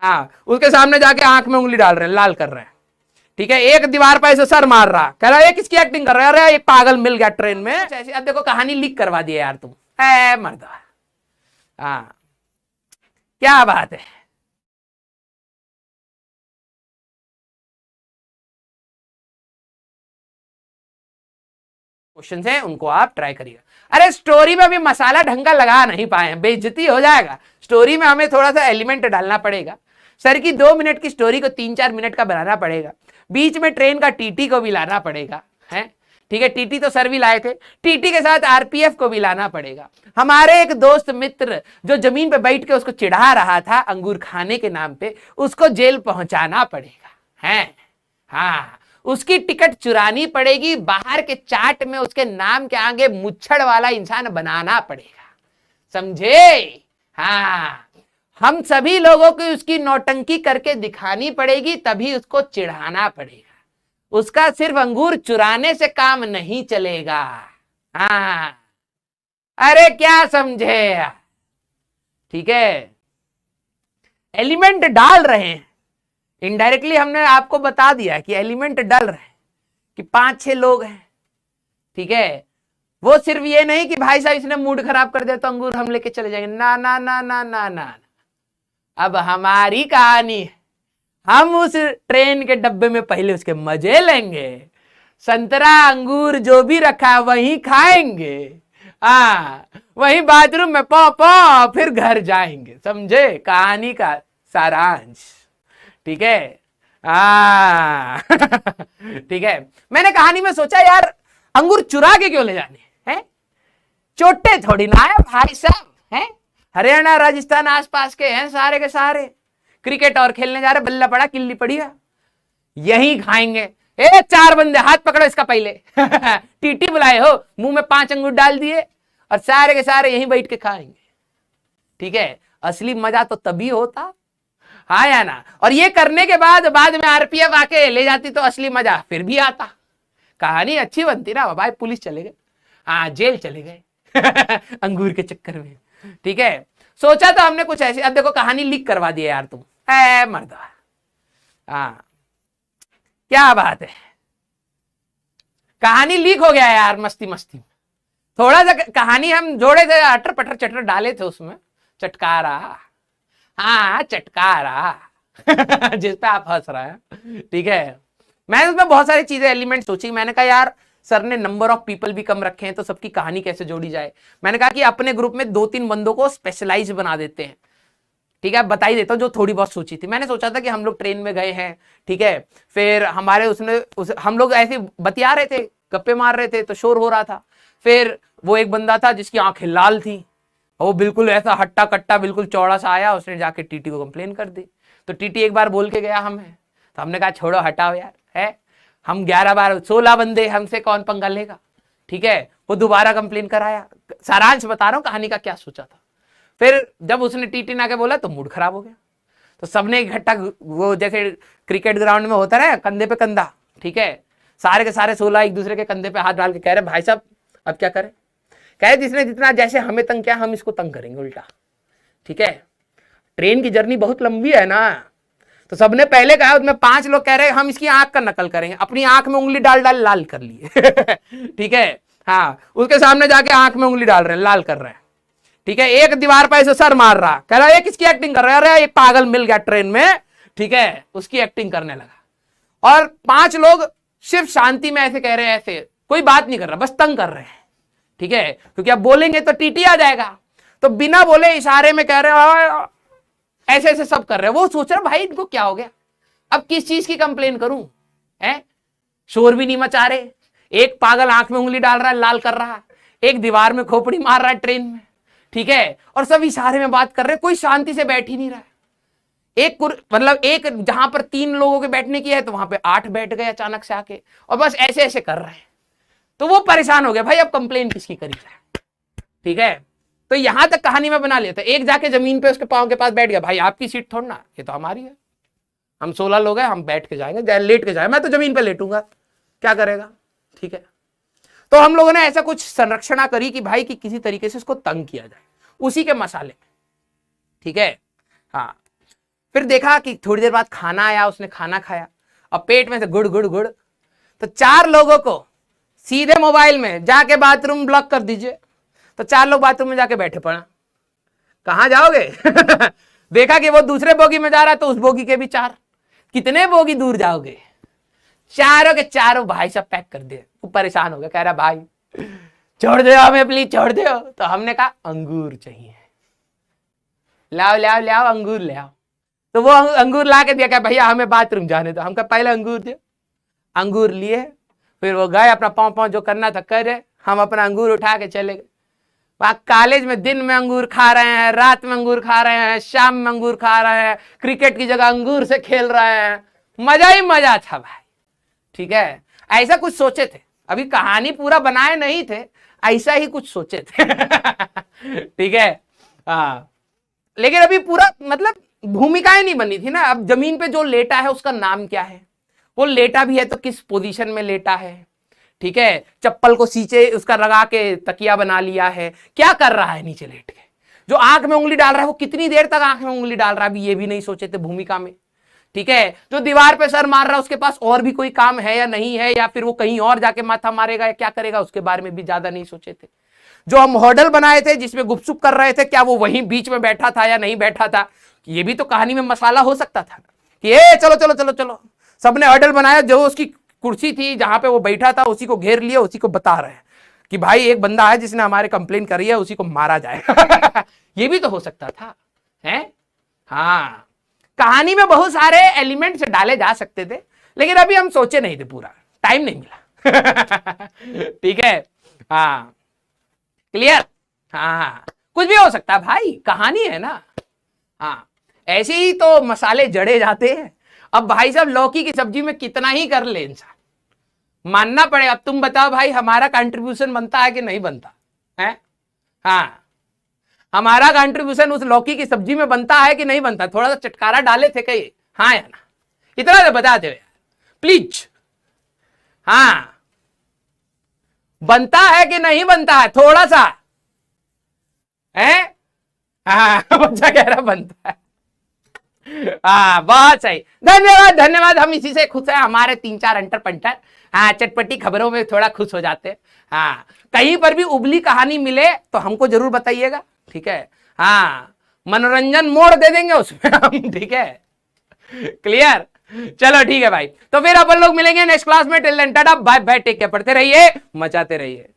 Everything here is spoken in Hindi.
हाँ, उसके सामने जाके आंख में उंगली डाल रहे हैं, लाल कर रहे हैं। ठीक है, एक दीवार पर ऐसे सर मार रहा, कह रहा है किसकी एक्टिंग कर रहा है, अरे एक पागल मिल गया ट्रेन में ऐसे। अब देखो कहानी लीक करवा दी यार तुम, है मर्दा। हाँ, क्या बात है। क्वेश्चन है उनको आप ट्राई करिएगा। अरे स्टोरी में भी मसाला ढंग का लगा नहीं पाए, बेइज्जती हो जाएगा। स्टोरी में हमें थोड़ा सा एलिमेंट डालना पड़ेगा। सर की 2 मिनट की स्टोरी को 3-4 मिनट का बनाना पड़ेगा। बीच में ट्रेन का टीटी को भी लाना पड़ेगा, है ठीक है। टीटी तो सर भी लाए थे, टीटी के साथ आरपीएफ को भी लाना पड़ेगा। हमारे एक दोस्त मित्र जो जमीन पे बैठ के उसको चिढ़ा रहा था अंगूर खाने के नाम पे, उसको जेल पहुंचाना पड़ेगा, है हाँ। उसकी टिकट चुरानी पड़ेगी, बाहर के चाट में उसके नाम के आगे मुच्छड़ वाला इंसान बनाना पड़ेगा, समझे। हाँ, हम सभी लोगों को उसकी नौटंकी करके दिखानी पड़ेगी, तभी उसको चिढ़ाना पड़ेगा। उसका सिर्फ अंगूर चुराने से काम नहीं चलेगा। हाँ, अरे क्या समझे, ठीक है। एलिमेंट डाल रहे हैं, इनडायरेक्टली हमने आपको बता दिया कि एलिमेंट डल रहे हैं कि 5-6 लोग हैं, ठीक है। वो सिर्फ ये नहीं कि भाई साहब इसने मूड खराब कर दिया तो अंगूर हम लेके चले जाएंगे, ना ना ना ना ना ना। अब हमारी कहानी है, हम उस ट्रेन के डब्बे में पहले उसके मजे लेंगे, संतरा अंगूर जो भी रखा है वहीं खाएंगे, हाँ वहीं बाथरूम में पौ फिर घर जाएंगे, समझे कहानी का सारांश, ठीक है। ठीक है। मैंने कहानी में सोचा यार अंगूर चुरा के क्यों ले जाने हैं, चोटे थोड़ी ना है भाई साहब, हैं हरियाणा राजस्थान आसपास के हैं सारे के सारे, क्रिकेट और खेलने जा रहे, बल्ला पड़ा किल्ली पड़ी है, यही खाएंगे। 4 बंदे हाथ पकड़ो इसका पहले टीटी बुलाए हो, मुंह में 5 अंगूर डाल दिए और सारे के सारे यहीं बैठ के खाएंगे, ठीक है। असली मजा तो तभी होता, हाँ या ना। और ये करने के बाद में आरपीएफ आके ले जाती तो असली मजा फिर भी आता, कहानी अच्छी बनती ना भाई। पुलिस चले गए, हाँ जेल चले गए अंगूर के चक्कर में, ठीक है। सोचा तो हमने कुछ ऐसी, अब देखो कहानी लीक करवा दी यार तुम, है मर्दा। हाँ, क्या बात है, कहानी लीक हो गया यार मस्ती मस्ती में। थोड़ा सा कहानी हम जोड़े थे, अटर पटर चटर डाले थे उसमें, चटकारा, हाँ चटकारा जिस पे आप हंस रहे हैं, ठीक है। मैंने उसमें बहुत सारी चीजें एलिमेंट सोची। मैंने कहा यार सर ने नंबर ऑफ पीपल भी कम रखे हैं तो सबकी कहानी कैसे जोड़ी जाए। मैंने कहा कि अपने ग्रुप में 2-3 बंदों को स्पेशलाइज बना देते हैं, ठीक है। बता ही देता हूँ जो थोड़ी बहुत सोची थी। मैंने सोचा था कि हम लोग ट्रेन में गए हैं, ठीक है, फिर हमारे हम लोग ऐसे बतिया रहे थे, गप्पे मार रहे थे तो शोर हो रहा था। फिर वो एक बंदा था जिसकी आंखें लाल थी, वो बिल्कुल ऐसा हट्टा कट्टा बिल्कुल चौड़ा सा आया, उसने जाके टीटी को कंप्लेन कर दी। तो टीटी एक बार बोल के गया हमें, तो हमने कहा छोड़ो हटाओ यार, है हम 16 बंदे, हमसे कौन पंगा लेगा, ठीक है। वो दोबारा कंप्लेन कराया। सारांश बता रहा हूँ कहानी का क्या सोचा था। फिर जब उसने टीटी ना के बोला तो मूड खराब हो गया, तो सबने इकट्ठा, वो जैसे क्रिकेट ग्राउंड में होता है कंधे पे कंधा, ठीक है, सारे के सारे 16 एक दूसरे के कंधे पे हाथ डाल के कह रहे भाई साहब अब क्या करें। कहे जिसने जितना जैसे हमें तंग किया हम इसको तंग करेंगे उल्टा, ठीक है। ट्रेन की जर्नी बहुत लंबी है ना, तो सबने पहले कहा, उसमें 5 लोग कह रहे हम इसकी आंख का नकल करेंगे, अपनी आंख में उंगली डाल डाल लाल कर लिए ठीक है। हाँ, उसके सामने जाके आंख में उंगली डाल रहे हैं, लाल कर रहे हैं, ठीक है। एक दीवार पर ऐसे सर मार रहा, कह रहा है किसकी एक्टिंग कर रहा है, अरे एक पागल मिल गया ट्रेन में, ठीक है, उसकी एक्टिंग करने लगा। और 5 लोग सिर्फ शांति में ऐसे कह रहे हैं, ऐसे कोई बात नहीं कर रहा, बस तंग कर रहे हैं, ठीक है, क्योंकि अब बोलेंगे तो टीटी आ जाएगा। तो बिना बोले इशारे में कह रहे हो, ऐसे ऐसे सब कर रहे हैं। वो सोच रहे भाई इनको क्या हो गया, अब किस चीज की कंप्लेन करूं, है शोर भी नहीं मचा रहे, एक पागल आंख में उंगली डाल रहा है, लाल कर रहा है, एक दीवार में खोपड़ी मार रहा है ट्रेन में, ठीक है, और सब इशारे में बात कर रहे हैं, कोई शांति से बैठ ही नहीं रहा है। मतलब एक जहां पर 3 लोगों के बैठने की है तो वहां पे 8 बैठ गए अचानक से आके, और बस ऐसे ऐसे कर रहे हैं। तो वो परेशान हो गया, भाई अब कंप्लेन किसकी करी जाए, ठीक है। तो यहां तक कहानी में बना लिया था। एक जाके जमीन पे उसके पांव के पास बैठ गया, भाई आपकी सीट थोड़ी ना, ये तो हमारी है, हम 16 लोग हैं, हम बैठ के जाएंगे, लेट के जाए, मैं तो जमीन पे लेटूंगा, क्या करेगा, ठीक है। तो हम लोगों ने ऐसा कुछ संरक्षणा करी कि भाई कि किसी तरीके से उसको तंग किया जाए, उसी के मसाले में, ठीक है। हाँ, फिर देखा कि थोड़ी देर बाद खाना आया, उसने खाना खाया और पेट में से गुड़ गुड़ गुड़, तो 4 लोगों को सीधे मोबाइल में जाके बाथरूम ब्लॉक कर दीजिए। तो 4 लोग बाथरूम में जाके बैठे पड़ा, कहां जाओगे? देखा कि वो दूसरे बोगी में जा रहा है तो उस बोगी के भी 4, कितने बोगी दूर जाओगे? चारों के चारों भाई साहब पैक कर दिए। वो परेशान हो गया, कह रहा भाई छोड़ दो हमें, प्लीज छोड़ दो। तो हमने कहा अंगूर चाहिए, लाओ लाओ लाओ अंगूर ले आओ। तो वो अंगूर ला के दिया, क्या भैया हमें बाथरूम जाने दो। हम कहा पहले अंगूर दे। अंगूर लिए, फिर वो गए अपना पाँव पाँव जो करना था करे, हम अपना अंगूर उठा के चले गए। वहां कॉलेज में दिन में अंगूर खा रहे हैं, रात में अंगूर खा रहे हैं, शाम में अंगूर खा रहे हैं, क्रिकेट की जगह अंगूर से खेल रहे हैं, मजा ही मजा था भाई। ठीक है, ऐसा कुछ सोचे थे, अभी कहानी पूरा बनाए नहीं थे, ऐसा ही कुछ सोचे थे। ठीक है, हाँ, लेकिन अभी पूरा मतलब भूमिकाएं नहीं बनी थी ना। अब जमीन पे जो लेटा है उसका नाम क्या है, वो लेटा भी है तो किस पोजीशन में लेटा है, ठीक है, चप्पल को सींचे उसका लगा के तकिया बना लिया है, क्या कर रहा है नीचे लेट के, जो आंख में उंगली डाल रहा है वो कितनी देर तक आंख में उंगली डाल रहा है, अभी ये भी नहीं सोचे थे भूमिका में। ठीक है, जो दीवार पे सर मार रहा है उसके पास और भी कोई काम है या नहीं है, या फिर वो कहीं और जाके माथा मारेगा या क्या करेगा, उसके बारे में भी ज्यादा नहीं सोचे थे। जो हम हॉडल बनाए थे जिसमें गुपचुप कर रहे थे, क्या वो वहीं बीच में बैठा था या नहीं बैठा था, ये भी तो कहानी में मसाला हो सकता था कि चलो चलो चलो चलो, सबने हॉडल बनाया, जो उसकी कुर्सी थी जहां पे वो बैठा था उसी को घेर लिया, उसी को बता रहे हैं कि भाई एक बंदा है जिसने हमारे कंप्लेन करी है, उसी को मारा जाए। ये भी तो हो सकता था, है? हाँ, कहानी में बहुत सारे एलिमेंट्स डाले जा सकते थे, लेकिन अभी हम सोचे नहीं थे, पूरा टाइम नहीं मिला। ठीक है, हाँ, क्लियर? हाँ, कुछ भी हो सकता है भाई, कहानी है ना। हाँ, ऐसे ही तो मसाले जड़े जाते हैं। अब भाई साहब लौकी की सब्जी में कितना ही कर ले इंसान, मानना पड़ेगा। अब तुम बताओ भाई, हमारा कंट्रीब्यूशन बनता है कि नहीं बनता है? हाँ, हमारा कंट्रीब्यूशन उस लौकी की सब्जी में बनता है कि नहीं बनता? थोड़ा सा चटकारा डाले थे कहीं, हाँ या ना? इतना तो बता दो यार प्लीज। हाँ, बनता है कि नहीं बनता है? थोड़ा सा है। हाँ, बच्चा कह रहा बनता है। हाँ, बहुत सही, धन्यवाद धन्यवाद। हम इसी से खुश है, हमारे 3-4 अंटर पंटर, हाँ, चटपटी खबरों में थोड़ा खुश हो जाते हैं। हाँ, कहीं पर भी उबली कहानी मिले तो हमको जरूर बताइएगा, ठीक है? हाँ, मनोरंजन मोड़ दे देंगे उसमें हम, ठीक है? क्लियर? चलो ठीक है भाई, तो फिर अपन लोग मिलेंगे नेक्स्ट क्लास में। Till then tata bye bye, take care, पढ़ते रहिए, मचाते रहिए।